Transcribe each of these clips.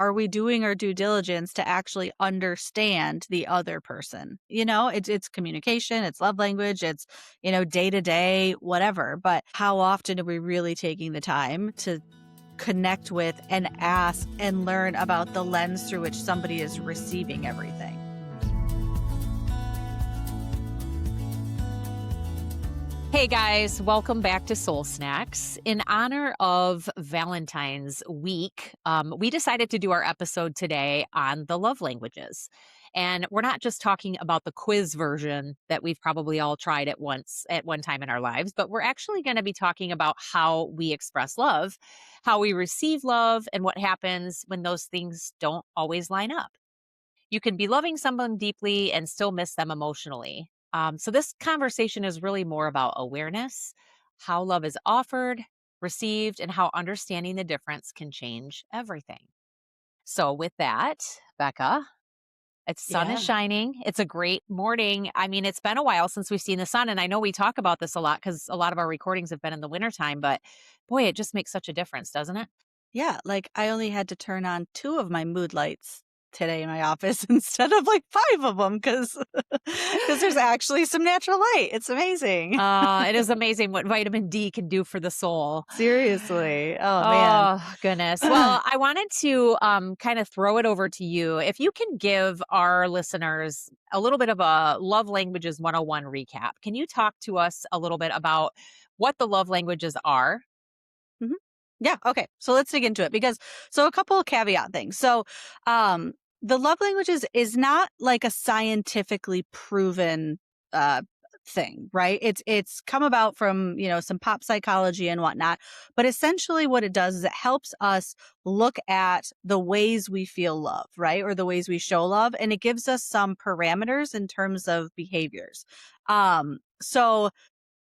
are we doing our due diligence to actually understand the other person? It's communication, it's love language, it's, day to day, whatever. But how often are we really taking the time to connect with and ask and learn about the lens through which somebody is receiving everything? Hey guys, welcome back to Soul Snacks. In honor of Valentine's week, we decided to do our episode today on the love languages. And we're not just talking about the quiz version that we've probably all tried at one time in our lives, but we're actually going to be talking about how we express love, how we receive love, and what happens when those things don't always line up. You can be loving someone deeply and still miss them emotionally. So, this conversation is really more about awareness, how love is offered, received, and how understanding the difference can change everything. So, with that, Becca, it's sun is Yeah. shining. It's a great morning. I mean, it's been a while since we've seen the sun. And I know we talk about this a lot because a lot of our recordings have been in the wintertime, but boy, it just makes such a difference, doesn't it? Yeah, like, I only had to turn on 2 of my mood lights today in my office instead of, like, 5 of them because there's actually some natural light. It's amazing. It is amazing what vitamin D can do for the soul. Seriously. Oh, man. Oh, goodness. Well, I wanted to kind of throw it over to you. If you can give our listeners a little bit of a Love Languages 101 recap, can you talk to us a little bit about what the love languages are? Mhm. Yeah, okay. So let's dig into it a couple of caveat things. Um, the love languages is not like a scientifically proven uh thing, right? It's come about from, some pop psychology and whatnot. But essentially what it does is it helps us look at the ways we feel love, right? Or the ways we show love. And it gives us some parameters in terms of behaviors. So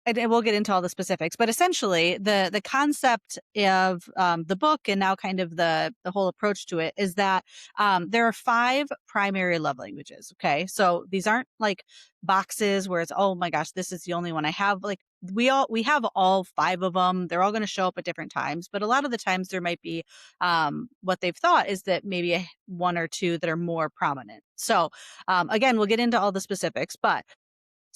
and we'll get into all the specifics, but essentially the concept of the book and now kind of the whole approach to it is that there are 5 primary love languages. Okay, so these aren't like boxes where it's, oh my gosh, this is the only one I have. Like we have all 5 of them. They're all going to show up at different times, but a lot of the times there might be what they've thought is that maybe one or two that are more prominent. So again, we'll get into all the specifics, but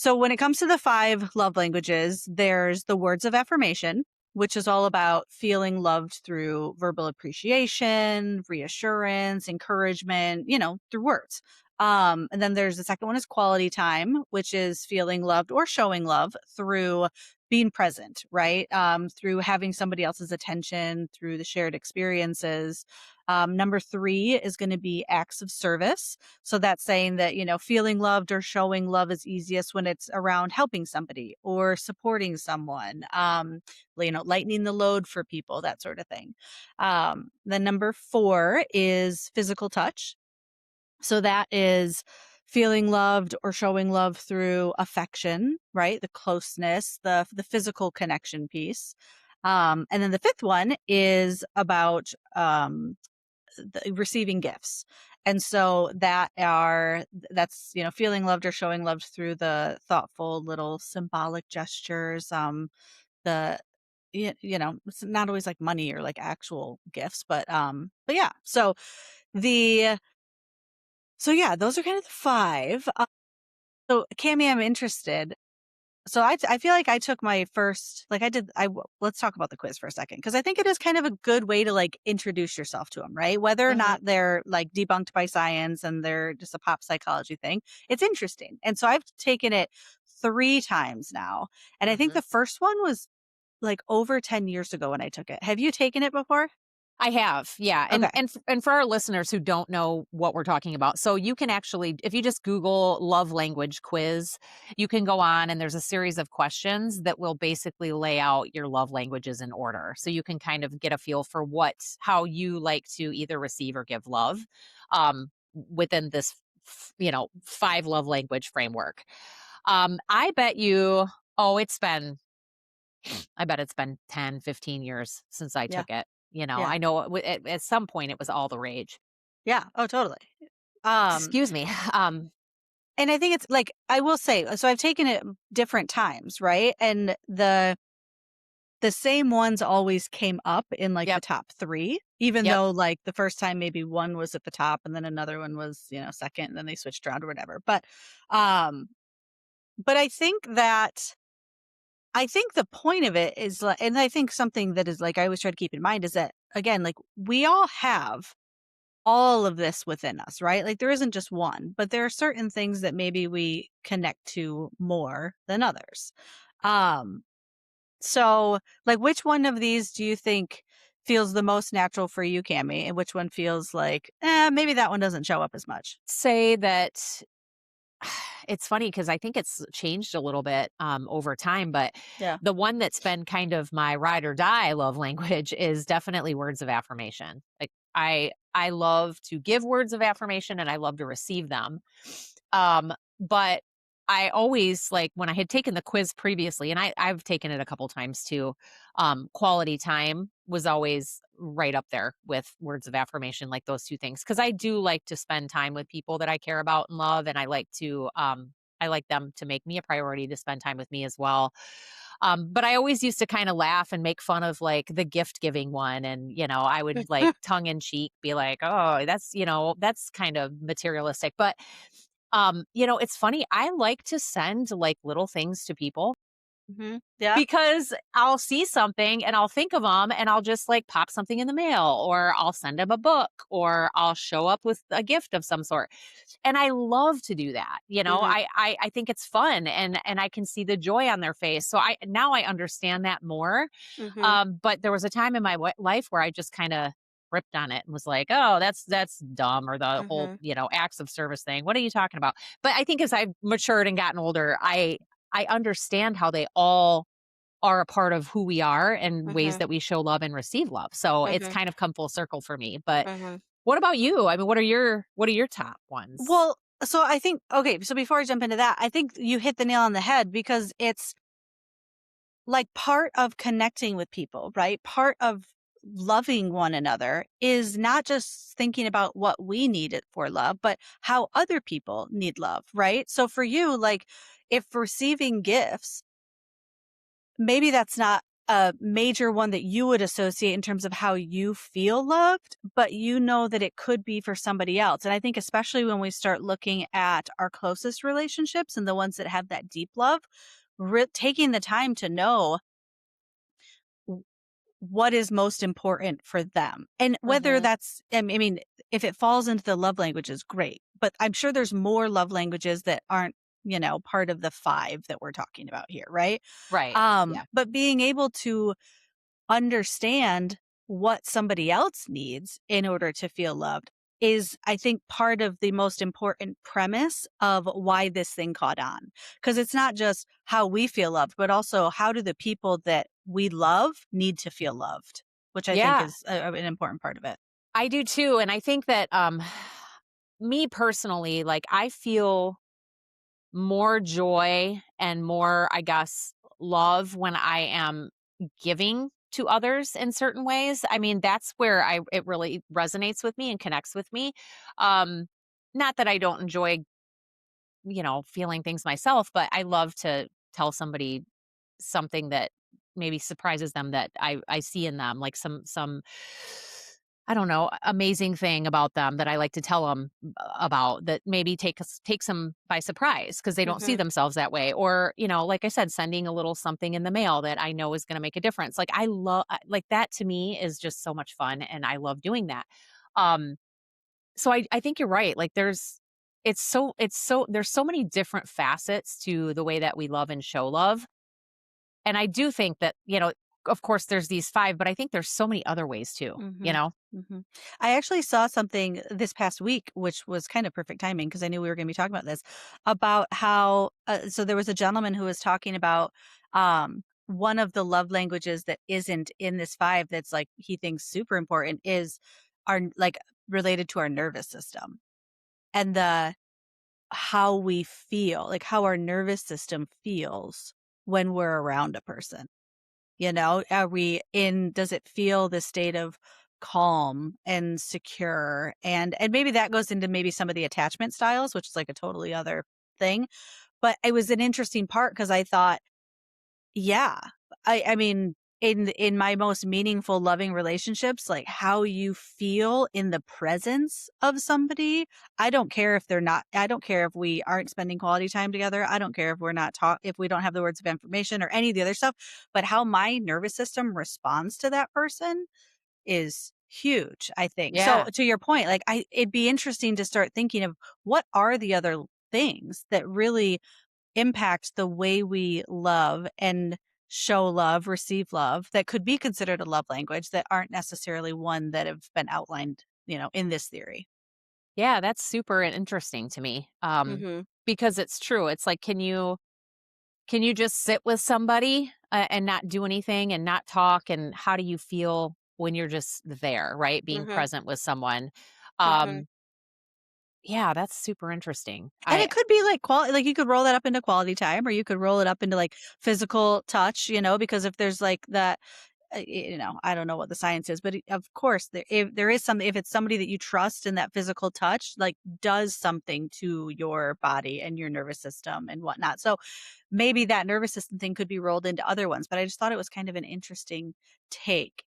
so when it comes to the 5 love languages, there's the words of affirmation, which is all about feeling loved through verbal appreciation, reassurance, encouragement, through words. And then there's the second one is quality time, which is feeling loved or showing love through being present, right? Through having somebody else's attention, through the shared experiences. Number 3 is going to be acts of service. So that's saying that, feeling loved or showing love is easiest when it's around helping somebody or supporting someone, lightening the load for people, that sort of thing. Then number 4 is physical touch. So that is feeling loved or showing love through affection, right? The closeness, the physical connection piece. And then the fifth one is about receiving gifts. And so that's, feeling loved or showing loved through the thoughtful little symbolic gestures. The it's not always like money or like actual gifts, but yeah. The so yeah, those are kind of the 5. So Cami, I'm interested. So I feel like I took my first, like I did, let's talk about the quiz for a second. Cause I think it is kind of a good way to like introduce yourself to them, right? Whether or Mhm. not they're like debunked by science and they're just a pop psychology thing, it's interesting. And so I've taken it 3 times now. And I think Mhm. the first one was like over 10 years ago when I took it. Have you taken it before? I have, yeah, Okay. and for our listeners who don't know what we're talking about, so you can actually, if you just Google love language quiz, you can go on and there's a series of questions that will basically lay out your love languages in order. So you can kind of get a feel for how you like to either receive or give love, within this, 5 love language framework. I bet you, oh, I bet it's been 10, 15 years since I Yeah. took it. Yeah. I know at some point it was all the rage. Yeah. Oh, totally. Um, Excuse me. and I think it's like, I will say, so I've taken it different times, right? And the same ones always came up in, like, the Yep. top 3, even Yep. though, like, the first time maybe one was at the top and then another one was, second, and then they switched around or whatever. Um, but I think the point of it is, and I think something that is, like, I always try to keep in mind is that, again, like, we all have all of this within us, right? Like, there isn't just one, but there are certain things that maybe we connect to more than others. Um So, like, which one of these do you think feels the most natural for you, Cami, and which one feels like, maybe that one doesn't show up as much? Say that it's funny because I think it's changed a little bit over time, but Yeah. the one that's been kind of my ride or die love language is definitely words of affirmation. Like I love to give words of affirmation and I love to receive them. But I always like when I had taken the quiz previously, and I've taken it a couple times too. Quality time was always right up there with words of affirmation, like those two things. Cause I do like to spend time with people that I care about and love. And I like them to make me a priority to spend time with me as well. But I always used to kind of laugh and make fun of like the gift giving one. And, I would like tongue in cheek be like, oh, that's kind of materialistic. But it's funny. I like to send like little things to people Yeah. because I'll see something and I'll think of them and I'll just like pop something in the mail or I'll send them a book or I'll show up with a gift of some sort. And I love to do that. Mhm. I think it's fun and I can see the joy on their face. So I now I understand that more. Mhm. But there was a time in my life where I just kind of ripped on it and was like, "Oh, that's dumb," or the whole, Mhm. acts of service thing. What are you talking about? But I think as I've matured and gotten older, I understand how they all are a part of who we are and ways Mhm. that we show love and receive love. So it's Mhm. kind of come full circle for me. But Mhm. what about you? I mean, what are your top ones? Well, so I think, okay, so before I jump into that, I think you hit the nail on the head because it's like part of connecting with people, right? Part of loving one another is not just thinking about what we need it for love, but how other people need love, right? So for you, like, if receiving gifts, maybe that's not a major one that you would associate in terms of how you feel loved, but you know that it could be for somebody else. And I think especially when we start looking at our closest relationships and the ones that have that deep love, taking the time to know what is most important for them. And whether Mhm. that's, I mean, if it falls into the love languages, great. But I'm sure there's more love languages that aren't, part of the 5 that we're talking about here, right? Right. Yeah. But being able to understand what somebody else needs in order to feel loved is, I think, part of the most important premise of why this thing caught on. Because it's not just how we feel loved, but also how do the people that we love need to feel loved, which I think Yeah. is an important part of it. I do too. And I think that me personally, like I feel more joy and more, I guess, love when I am giving to others in certain ways. I mean, that's where it really resonates with me and connects with me. Um, Not that I don't enjoy, feeling things myself, but I love to tell somebody something that maybe surprises them that I see in them, like some I don't know, amazing thing about them that I like to tell them about that maybe takes them by surprise because they don't see Mhm. themselves that way. Or, like I said, sending a little something in the mail that I know is going to make a difference. Like I love like that to me is just so much fun and I love doing that. Um so I think you're right. Like it's so there's so many different facets to the way that we love and show love. And I do think that, of course there's these 5, but I think there's so many other ways too, you Mhm. know? Mhm. I actually saw something this past week, which was kind of perfect timing because I knew we were going to be talking about this, about how, so there was a gentleman who was talking about one of the love languages that isn't in this 5 that's like he thinks super important is our, like, related to our nervous system and the how we feel, like how our nervous system feels when we're around a person. Are we in, does it feel the state of calm and secure? And maybe that goes into maybe some of the attachment styles, which is like a totally other thing. But it was an interesting part because I thought, yeah, I mean, in my most meaningful loving relationships, like how you feel in the presence of somebody. I don't care if they're not, I don't care if we aren't spending quality time together. I don't care if we're not talk if we don't have the words of information or any of the other stuff, but how my nervous system responds to that person is huge, I think. So Yeah. to your point, like it'd be interesting to start thinking of what are the other things that really impact the way we love and show love, receive love that could be considered a love language that aren't necessarily one that have been outlined, in this theory. Yeah, that's super interesting to me. Mhm. Because it's true. It's like, can you just sit with somebody and not do anything and not talk? And how do you feel when you're just there, right? Being Mhm. present with someone. Mhm. Um, yeah, that's super interesting. And I it could be like quality, like you could roll that up into quality time, or you could roll it up into like physical touch, because if there's like that, I don't know what the science is, but of course, if there is something, if it's somebody that you trust and that physical touch, like does something to your body and your nervous system and whatnot. So maybe that nervous system thing could be rolled into other ones, but I just thought it was kind of an interesting take.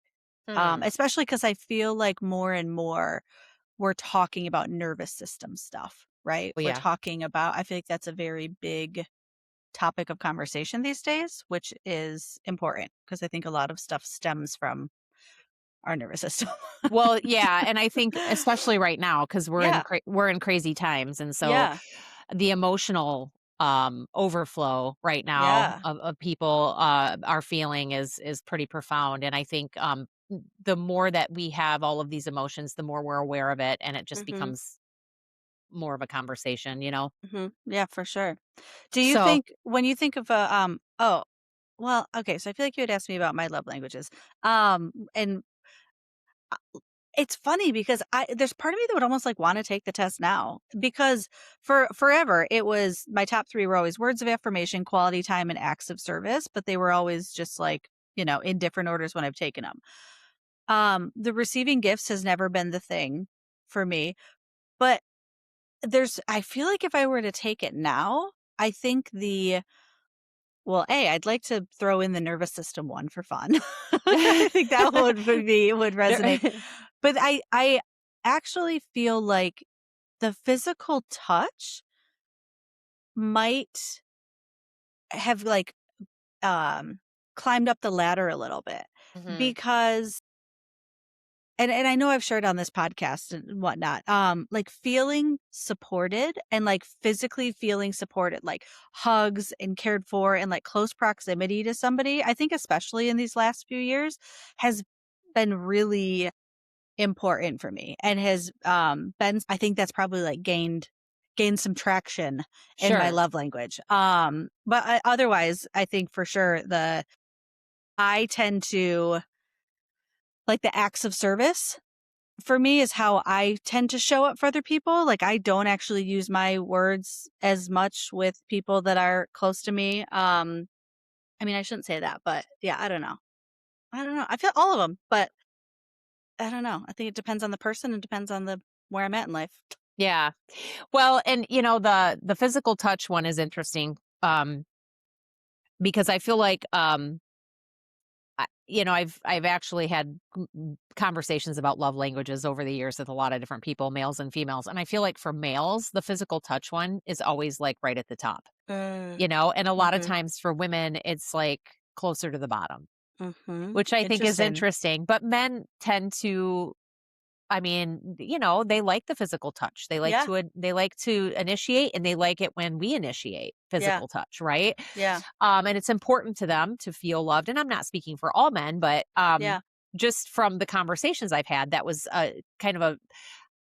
hmm. Especially because I feel like more and more we're talking about nervous system stuff, right? Well, We're yeah. talking about, I feel like that's a very big topic of conversation these days, which is important because I think a lot of stuff stems from our nervous system. Well, yeah, and I think especially right now because Yeah. we're in crazy times, and so Yeah. the emotional overflow right now Yeah. of people are feeling is pretty profound, and I think the more that we have all of these emotions, the more we're aware of it, and it just Mhm. becomes more of a conversation. Mhm. Yeah, for sure. Do you So think when you think of a oh, well, okay, so I feel like you had asked me about my love languages. And it's funny because there's part of me that would almost like want to take the test now because for forever it was my top 3 were always words of affirmation, quality time, and acts of service, but they were always just like, in different orders when I've taken them. The receiving gifts has never been the thing for me, but I feel like if I were to take it now, I think I'd like to throw in the nervous system one for fun. I think that would resonate. there But I actually feel like the physical touch might have like um climbed up the ladder a little bit Mhm. because and I know I've shared on this podcast and whatnot, like feeling supported and like physically feeling supported, like hugs and cared for and like close proximity to somebody, I think especially in these last few years has been really important for me and has been, I think that's probably like gained some traction in my Sure. love language. But otherwise I think for sure I tend to like the acts of service for me is how I tend to show up for other people. Like I don't actually use my words as much with people that are close to me. I mean I shouldn't say that, but yeah, I don't know. I don't know. I feel all of them, but I don't know. I think it depends on the person and depends on the where I'm at in life. Yeah. Well, and the physical touch one is interesting because I feel like I've actually had conversations about love languages over the years with a lot of different people, males and females, and I feel like for males, the physical touch one is always like right at the top, Mm, and a lot of mhm, times for women, it's like closer to the bottom, mhm. which I think is Interesting. interesting. But men tend to, I mean, they like the physical touch. Yeah, They like to initiate, and they like it when we initiate yeah, physical touch, right? yeah, And it's important to them to feel loved. And I'm not speaking for all men, but yeah, just from the conversations I've had, that was kind of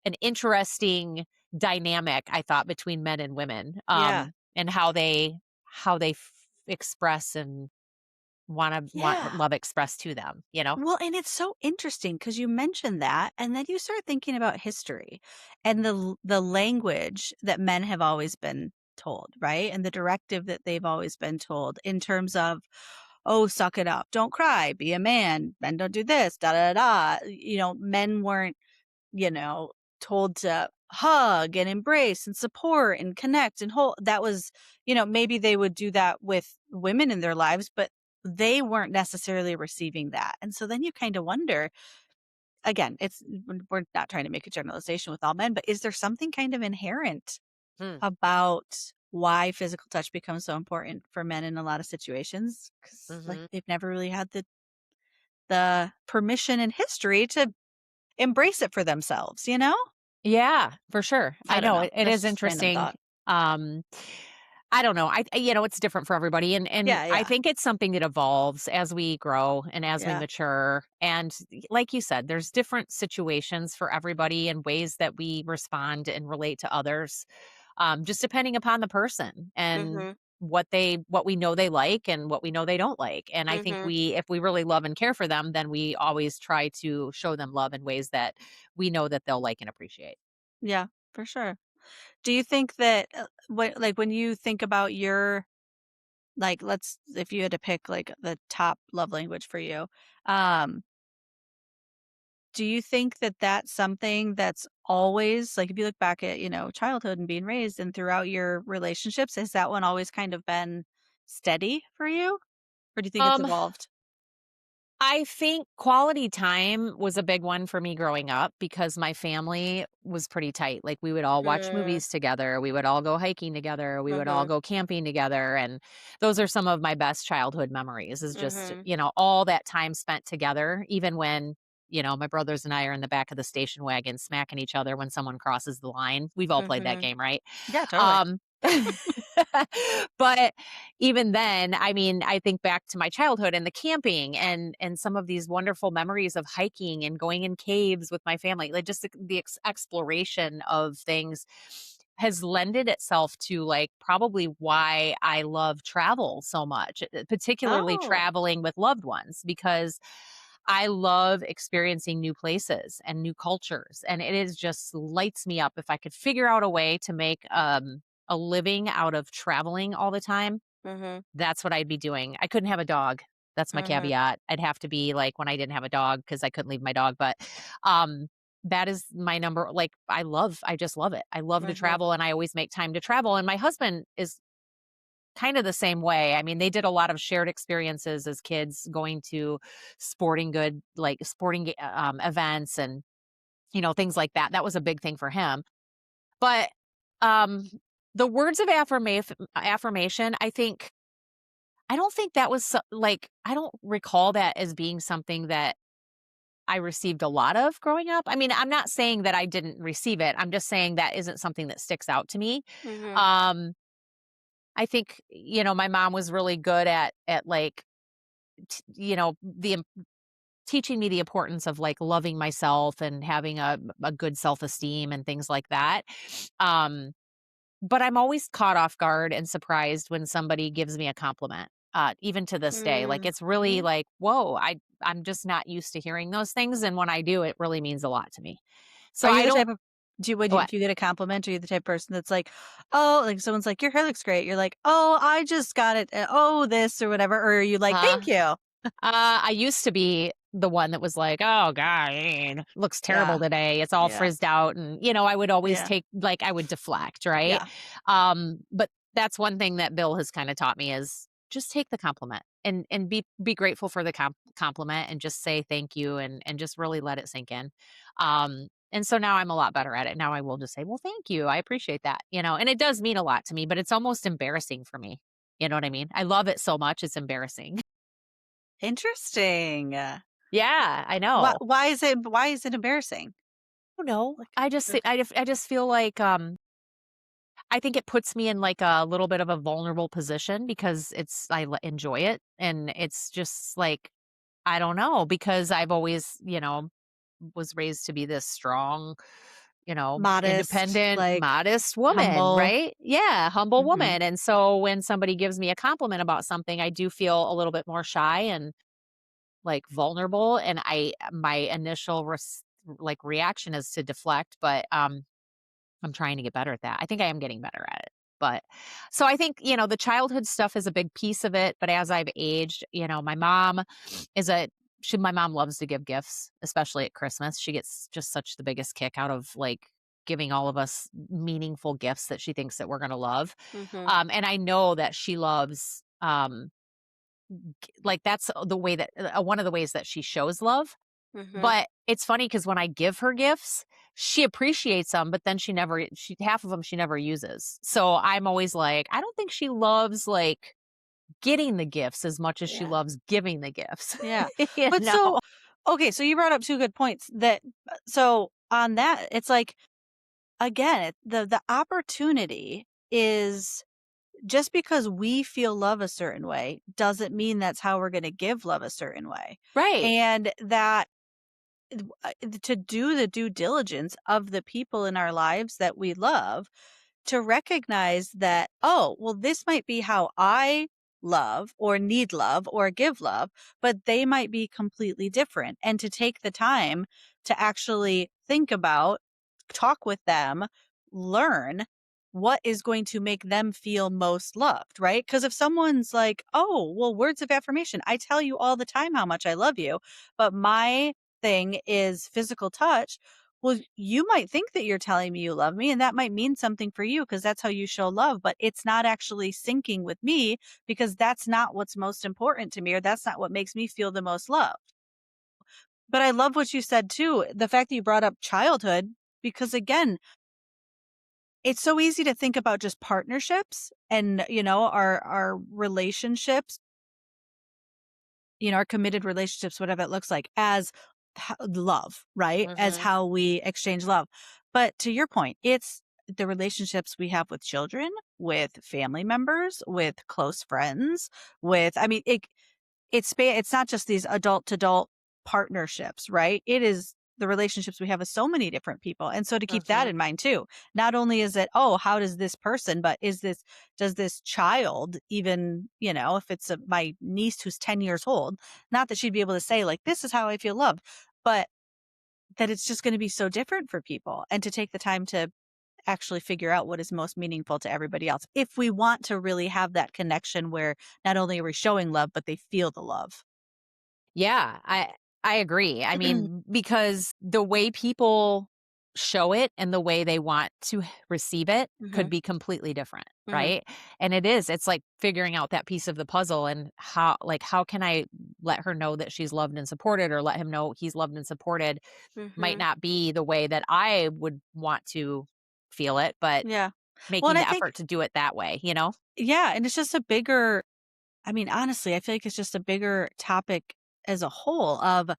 an interesting dynamic I thought between men and women, yeah, and how they express and want yeah. love expressed to them. Well, and it's so interesting because you mentioned that, and then you start thinking about history and the language that men have always been told, right? And the directive that they've always been told in terms of, oh, suck it up, don't cry, be a man, men don't do this, da da da. Men weren't, you know, told to hug and embrace and support and connect and hold. That was, maybe they would do that with women in their lives, but they weren't necessarily receiving that. And so then you kind of wonder, again, we're not trying to make a generalization with all men, but is there something kind of inherent Hmm. about why physical touch becomes so important for men in a lot of situations? Because like Hmm. they've never really had the permission in history to embrace it for themselves, you know? Yeah, for sure. I I don't know know. it That's is just a random interesting. thought. Um, I don't know. It's different for everybody, and Yeah, I yeah, think it's something that evolves as we grow and as we yeah. mature. And like you said, there's different situations for everybody and ways that we respond and relate to others, just depending upon the person and Mhm, what we know they like and what we know they don't like. And I think mhm. if we really love and care for them, then we always try to show them love in ways that we know that they'll like and appreciate. Yeah, for sure. Do you think that, when you think about your like, let's if you had to pick, like, the top love language for you, um, do you think that that's something that's always like, if you look back at, childhood and being raised and throughout your relationships, has that one always kind of been steady for you? Or do you think it's Um, evolved? I think quality time was a big one for me growing up because my family was pretty tight. Like we would all watch Mm, movies together, we would all go hiking together, we would all mhm, go camping together, and those are some of my best childhood memories is just, mhm, all that time spent together even when my brothers and I are in the back of the station wagon smacking each other when someone crosses the line. We've all played that mhm. game, right? Yeah, totally. Um but even then, I mean, I think back to my childhood and the camping and some of these wonderful memories of hiking and going in caves with my family. Like just the exploration of things has lended itself to like probably why I love travel so much, particularly Oh, traveling with loved ones because I love experiencing new places and new cultures and it is just lights me up if I could figure out a way to make a living out of traveling all the time, mhm, that's what I'd be doing. I couldn't have a dog. That's my mhm, caveat. I'd have to be like when I didn't have a dog because I couldn't leave my dog. But um, that is my number. Like I just love it. I love to mhm, travel and I always make time to travel. And my husband is kind of the same way. I mean, they did a lot of shared experiences as kids going to events and, things like that. That was a big thing for him. But, um, the words of affirmation, I don't think that was I don't recall that as being something that I received a lot of growing up. I mean, I'm not saying that I didn't receive it. I'm just saying that isn't something that sticks out to me. mhm. Um, I think, my mom was really good at like, teaching me the importance of like loving myself and having a good self-esteem and things like that. Um, But I'm always caught off guard and surprised when somebody gives me a compliment, even to this day. Like, Mm, it's really mhm. like, "Whoa, I'm just not used to hearing those things," and when I do, it really means a lot to me. So Are you I the don't type of do you when you what? if you get a compliment, are you the type of person that's like, "Oh," like, someone's like, "Your hair looks great." You're like, "Oh, I just got it, oh, this," or whatever, or are you like, Uh, "Thank you." I used to be the one that was like, "Oh god, looks terrible Yeah, today. It's all yeah, frizzed out," and, I would always yeah, take I would deflect, right? yeah. But that's one thing that Bill has kinda taught me is just take the compliment and be grateful for the compliment and just say thank you and just really let it sink in. And so now I'm a lot better at it. Now I will just say, "Well, thank you. I appreciate that," and it does mean a lot to me, but it's almost embarrassing for me. You know what I mean? I love it so much, it's embarrassing. Interesting. Yeah, I Why know. why is it embarrassing? I don't know. Like, I just ugh. thi I just feel like, I think it puts me in, like, a little bit of a vulnerable position because I enjoy it, and it's just, like, I don't know, because I've always, was raised to be this strong, Modest, independent, like, modest woman, humble. right? Yeah, humble Mhm. woman, and so when somebody gives me a compliment about something, I do feel a little bit more shy and, like, vulnerable, and my initial reaction is to deflect, but, I'm trying to get better at that. I think I am getting better at it. But so I think, the childhood stuff is a big piece of it. But as I've aged, my mom is a my mom loves to give gifts, especially at Christmas. She gets just such the biggest kick out of like giving all of us meaningful gifts that she thinks that we're going to love. Mhm. And I know that she loves like that's the way that one of the ways that she shows love. Mhm. But it's funny because when I give her gifts, she appreciates them, but then she half of them she never uses. So I'm always like, I don't think she loves like getting the gifts as much as she Yeah. loves giving the gifts. Yeah. You But know? so okay, so you brought up 2 good points that so on that, it's like, again, the opportunity is just because we feel love a certain way doesn't mean that's how we're gonna give love a certain way. Right. And that to do the due diligence of the people in our lives that we love, to recognize that, oh, well, this might be how I love or need love or give love, but they might be completely different. And to take the time to actually think about, talk with them, learn what is going to make them feel most loved, right? Because if someone's like, oh, well, words of affirmation, I tell you all the time how much I love you, but my thing is physical touch. Well, you might think that you're telling me you love me, and that might mean something for you because that's how you show love, but it's not actually syncing with me because that's not what's most important to me, or that's not what makes me feel the most loved. But I love what you said too, the fact that you brought up childhood, because again, it's so easy to think about just partnerships and, our relationships, our committed relationships, whatever it looks like, as love, right? As Mhm. how we exchange love. But to your point, it's the relationships we have with children, with family members, with close friends, I mean, it's not just these adult to adult partnerships, right? It is the relationships we have with so many different people. And so to keep that Mhm. in mind too, not only is it, oh, how does this person, but does this child even, if it's my niece who's 10 years old, not that she'd be able to say like, this is how I feel loved, but that it's just going to be so different for people, and to take the time to actually figure out what is most meaningful to everybody else. If we want to really have that connection where not only are we showing love, but they feel the love. Yeah, I agree. I mean, because the way people show it and the way they want to receive it could Mhm, be completely different, mhm, right? And it's like figuring out that piece of the puzzle and how can I let her know that she's loved and supported or let him know he's loved and supported might mhm. not be the way that I would want to feel it, but Yeah. Well, and making I the think effort to do it that way, you know? yeah, and it's just a bigger, I mean, honestly, I feel like it's just a bigger topic as a whole of,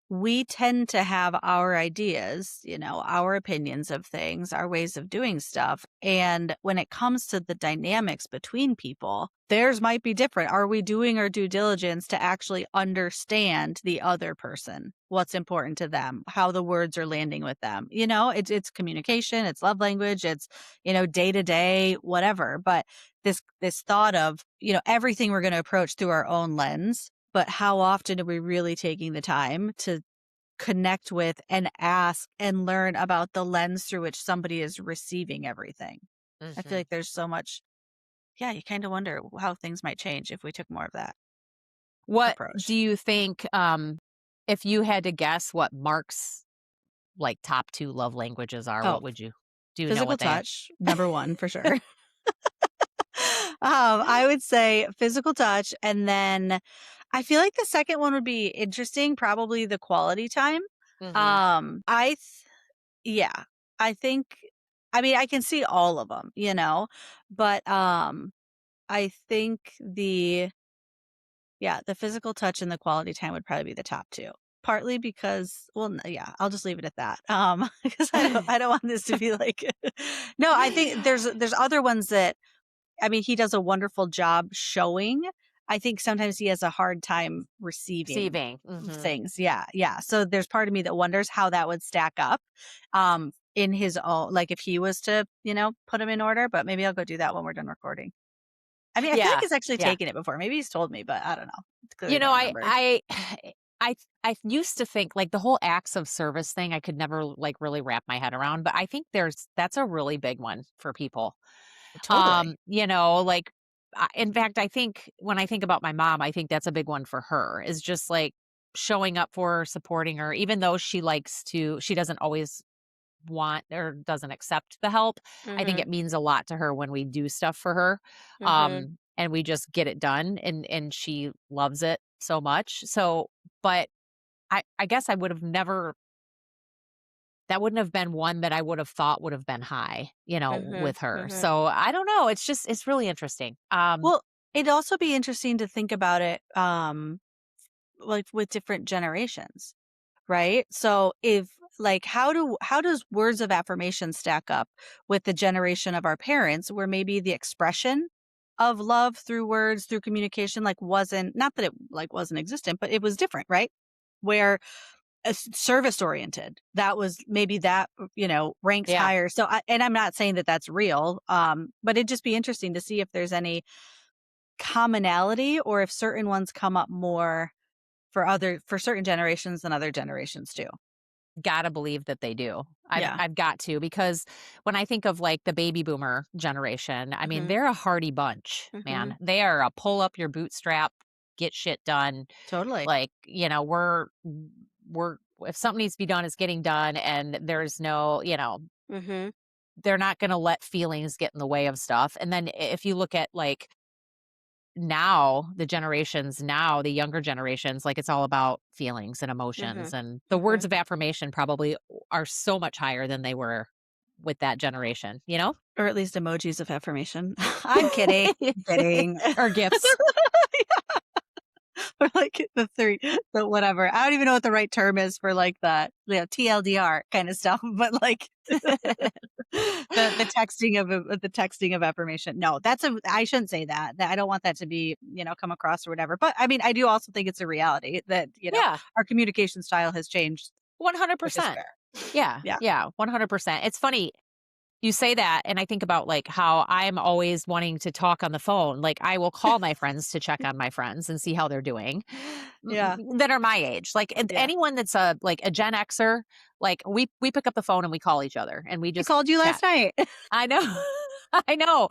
we tend to have our ideas, our opinions of things, our ways of doing stuff. And when it comes to the dynamics between people, theirs might be different. Are we doing our due diligence to actually understand the other person? What's important to them, how the words are landing with them. It's communication, it's love language, it's, day to day, whatever. But this thought of, everything we're going to approach through our own lens, but how often are we really taking the time to connect with and ask and learn about the lens through which somebody is receiving everything? I feel Mhm. like there's so much, yeah, you kind of wonder how things might change if we took more of that What do approach. you think, if you had to guess what Mark's, like, top 2 love languages are, Oh, what would you do you know physical what they are? touch, number one for sure. I would say physical touch. And then I feel like the second one would be interesting, probably the quality time. Mhm. I Yeah, I think, I mean, I can see all of them, but, I think the physical touch and the quality time would probably be the top 2. Partly because, well, yeah, I'll just leave it at that, because I don't want this to be like no, I think there's other ones that, I mean, he does a wonderful job showing. I think sometimes he has a hard time receiving Receiving, mhm. things. Yeah, yeah. So there's part of me that wonders how that would stack up, in his own, like if he was to, put them in order. But maybe I'll go do that when we're done recording. I mean, I feel like Yeah, he's actually yeah. taken it before. Maybe he's told me, but I don't know. Clearly You don't know, remember. I used to think, like, the whole acts of service thing, I could never, like, really wrap my head around, but I think that's a really big one for people. Totally. Like, in fact, I think when I think about my mom, I think that's a big one for her, is just, like, showing up for her, supporting her, even though she doesn't always want or doesn't accept the help. I think Mhm. it means a lot to her when we do stuff for her. Mhm. and we just get it done, and she loves it so much. So, but I guess I would have never that wouldn't have been one that I would have thought would have been high, Mhm, with her. mhm. So, I don't know, it's really interesting. Well, it'd also be interesting to think about it, like, with different generations, right? So if like how does words of affirmation stack up with the generation of our parents where maybe the expression of love through words, through communication, like wasn't not that it like wasn't existent, but it was different, right? Where service oriented, that was maybe that, ranks Yeah, higher. So and I'm not saying that that's real, but it'd just be interesting to see if there's any commonality or if certain ones come up more for certain generations than other generations too. gotta believe that they do. Yeah. I've got to, because when I think of, like, the baby boomer generation, I mean, Mhm. they're a hardy bunch, man. Mhm. They are a pull up your bootstrap, get shit done. Totally. Like, we're if something needs to be done, it's getting done, and there's no, Mhm. they're not gonna let feelings get in the way of stuff. And then if you look at, like, now, the younger generations, like, it's all about feelings and emotions, Mhm. and the words Mhm. of affirmation probably are so much higher than they were with that generation, you know? Or at least emojis of affirmation. I'm kidding. Kidding. Or gifts. Or like the whatever. I don't even know what the right term is for like the TLDR kind of stuff, but like the texting of affirmation. No, I shouldn't say that. I don't want that to be, come across or whatever. But I mean, I do also think it's a reality that, Yeah, our communication style has changed for the 100%. better. Yeah, Yeah. yeah, 100%. It's funny you say that, and I think about, like, how I'm always wanting to talk on the phone. Like, I will call my friends to check on my friends and see how they're doing, Yeah. that are my age. Like, Yeah. anyone that's a Gen Xer, like, we pick up the phone and we call each other and we I just called you chat. last night. I know. I know.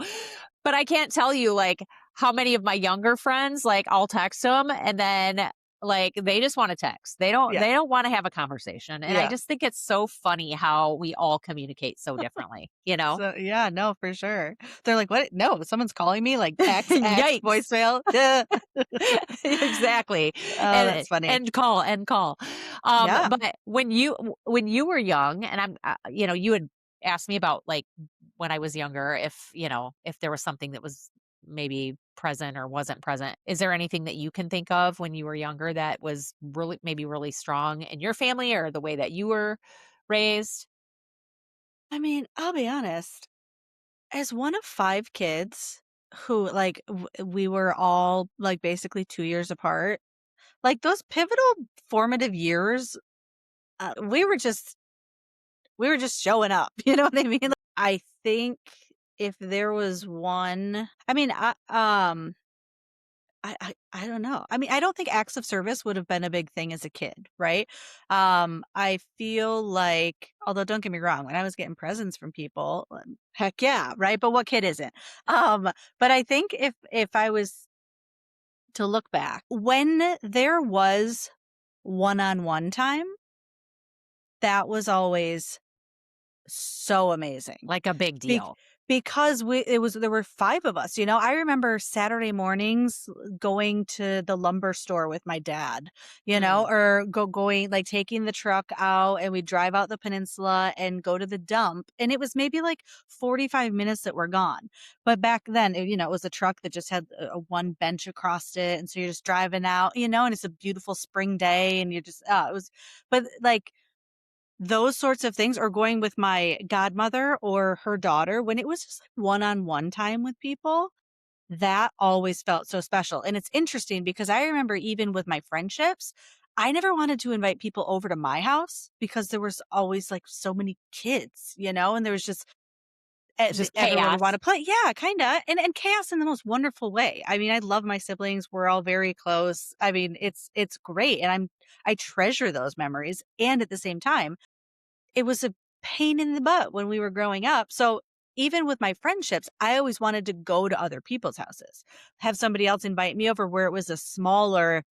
But I can't tell you, like, how many of my younger friends, like, I'll text them, and then, like, they just wanna text. They don't Yeah. they don't wanna have a conversation, and I Yeah. just think it's so funny how we all communicate so differently, you know? So yeah, no, for sure. They're like, "What? No, someone's calling me, like text, X, Yikes. voicemail." Duh. Exactly. Oh, And that's funny. end call. Yeah. But when you were young, and you had asked me about, like, when I was younger, if there was something that was maybe present or wasn't present. Is there anything that you can think of when you were younger that was really maybe really strong in your family or the way that you were raised? I mean, I'll be honest, as one of 5 kids who, like, we were all, like, basically 2 years apart, like, those pivotal formative years, we were just showing up, you know what I mean? Like, I think if there was one I mean, I don't know. I mean, I don't think acts of service would have been a big thing as a kid, right? I feel like, although don't get me wrong, when I was getting presents from people, heck yeah, right? But what kid isn't? Um, but I think if I was to look back, when there was one-on-one time, that was always so amazing. Like a big Be deal. because there were 5 of us, I remember Saturday mornings going to the lumber store with my dad, Mm. or going like, taking the truck out, and we'd drive out the peninsula and go to the dump, and it was maybe, like, 45 minutes that were gone. But back then, it was a truck that just had a one bench across it, and so you're just driving out, and it's a beautiful spring day, and you're just it was but, like, those sorts of things, or going with my godmother or her daughter, when it was just like one-on-one time with people, that always felt so special. And it's interesting because I remember even with my friendships, I never wanted to invite people over to my house because there was always like so many kids, and there was just It's just everyone would want chaos. to play. Yeah, kind of. And chaos in the most wonderful way. I mean, I love my siblings. We're all very close. I mean, it's great, and I treasure those memories. And at the same time, it was a pain in the butt when we were growing up. So even with my friendships, I always wanted to go to other people's houses, have somebody else invite me over where it was a smaller,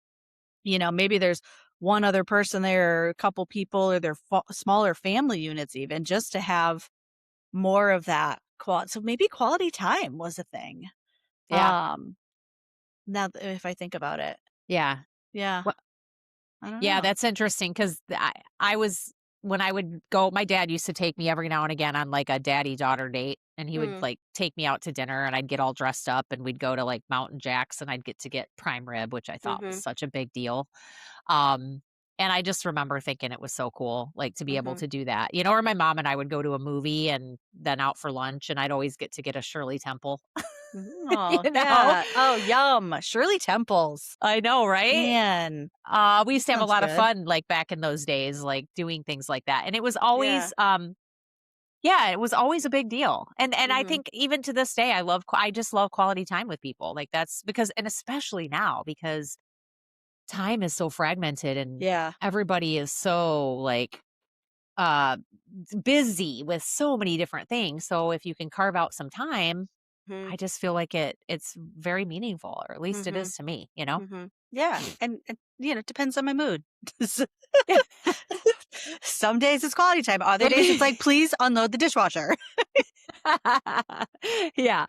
maybe there's one other person there, or a couple people, or their smaller family units, even just to have more of that quality. So maybe quality time was a thing. Yeah. Now, if I think about it, Yeah. yeah, Well, I don't yeah, know. that's interesting because I was when I would go, my dad used to take me every now and again on like a daddy daughter date, and he would Mm, like take me out to dinner, and I'd get all dressed up, and we'd go to like Mountain Jack's, and I'd get to get prime rib, which I thought was mhm, such a big deal. Um, and I just remember thinking it was so cool, like, to be able mhm. to do that, or my mom and I would go to a movie and then out for lunch, and I'd always get to get a Shirley Temple, Oh, you know? yeah. Oh, yum. Shirley Temples. I know, right? Man, We that used to have a sounds lot of good. fun, like, back in those days, like, doing things like that, and it was Yeah. always, yeah, it was always a big deal, and I Mhm. think even to this day, I just love quality time with people, like, that's because and especially now because time is so fragmented and Yeah. everybody is so, like, uh, busy with so many different things, so if you can carve out some time, Mhm, I just feel like it's very meaningful, or at least it mhm, is to me, you know? mhm. Yeah, and, it depends on my mood. S Some days it's quality time, other days it's like, "Please unload the dishwasher." Yeah.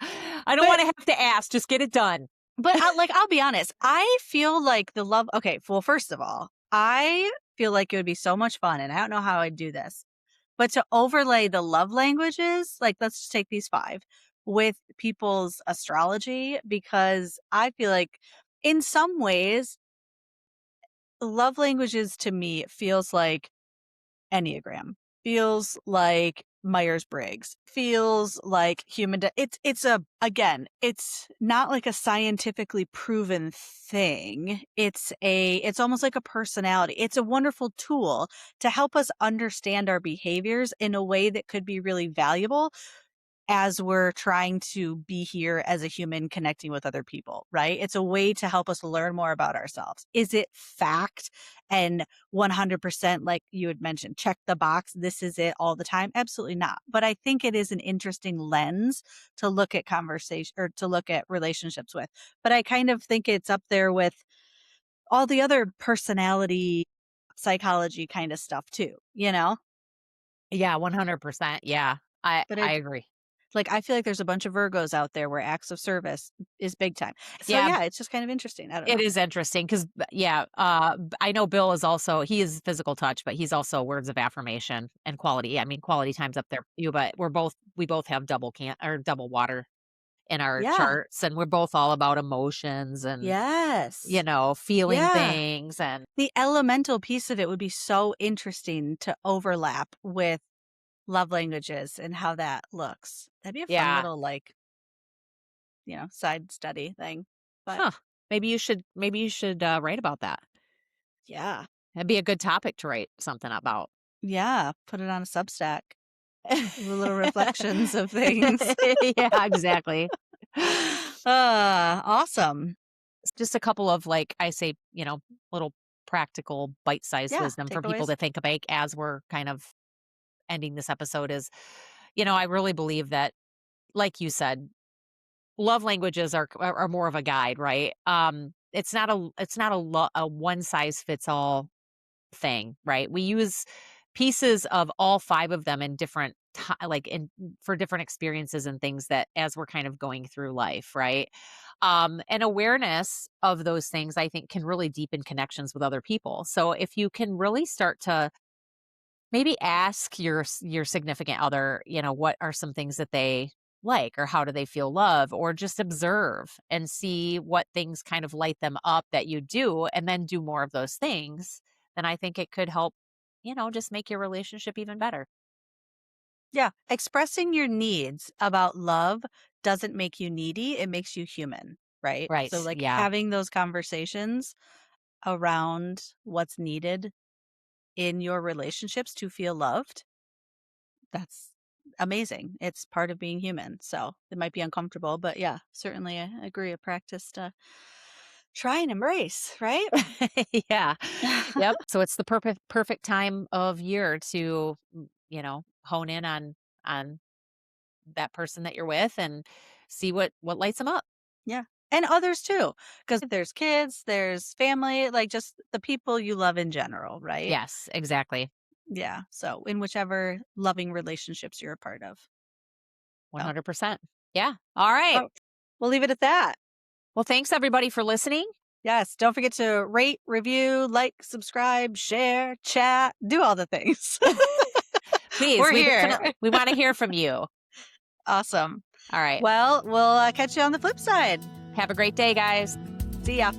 I don't But wanna have to ask, just get it done. I'll be honest, I feel like the love okay, well, first of all, I feel like it would be so much fun, and I don't know how I'd do this, but to overlay the love languages, like, let's just take these 5, with people's astrology, because I feel like in some ways, love languages to me it feels like Enneagram, feels like Myers-Briggs, feels like it's a again, it's not like a scientifically proven thing. It's almost like a personality. It's a wonderful tool to help us understand our behaviors in a way that could be really valuable as we're trying to be here as a human connecting with other people, right? It's a way to help us learn more about ourselves. Is it fact and 100% like you had mentioned, check the box, this is it all the time? Absolutely not. But I think it is an interesting lens to look at conversation or to look at relationships with. But I kind of think it's up there with all the other personality psychology kind of stuff too, you know? Yeah, 100%, yeah. I But I it agree. Like, I feel like there's a bunch of Virgos out there where acts of service is big time. So, Yeah, yeah, it's just kind of interesting. I don't it know. is interesting 'cause yeah, I know Bill is also he is physical touch, but he's also words of affirmation and quality. I mean, quality time's up there for you, but we both have double water in our Yeah. charts, and we're both all about emotions and, Yes. feeling Yeah. things and The elemental piece of it would be so interesting to overlap with love languages and how that looks. That'd be a fun yeah. little, like, side study thing. But Huh. Maybe you should, write about that. yeah. That'd be a good topic to write something about. Yeah. Put it on a Substack. The little reflections of things. Yeah, exactly. Awesome. Just a couple of, like, I say, little practical bite-sized Yeah. wisdom for people Takeaways. to think about as we're kind of ending this episode is, I really believe that, like you said, love languages are more of a guide, right? It's not a one size fits all thing, right? We use pieces of all 5 of them in different like in for different experiences and things that as we're kind of going through life, right? And awareness of those things I think can really deepen connections with other people. So if you can really start to maybe ask your significant other, what are some things that they like or how do they feel love or just observe and see what things kind of light them up that you do and then do more of those things, then I think it could help, just make your relationship even better. Yeah, expressing your needs about love doesn't make you needy, it makes you human, right? So, Right. like, Yeah. having those conversations around what's needed in your relationships to feel loved, that's amazing. It's part of being human. So, it might be uncomfortable, but yeah, certainly I agree a practice to try and embrace, right? Yeah. Yep. So it's the perfect time of year to, hone in on that person that you're with and see what lights them up. Yeah. And others too, because there's kids, there's family, like just the people you love in general, right? Yes, exactly. Yeah. So in whichever loving relationships you're a part of. So, 100%. Yeah. All right. oh, we'll leave it at that. Well, thanks everybody for listening. Yes. Don't forget to rate, review, like, subscribe, share, chat, do all the things. Please, We're here. we want to hear from you. Awesome. All right. Well, we'll catch you on the flip side. Have a great day, guys. See ya.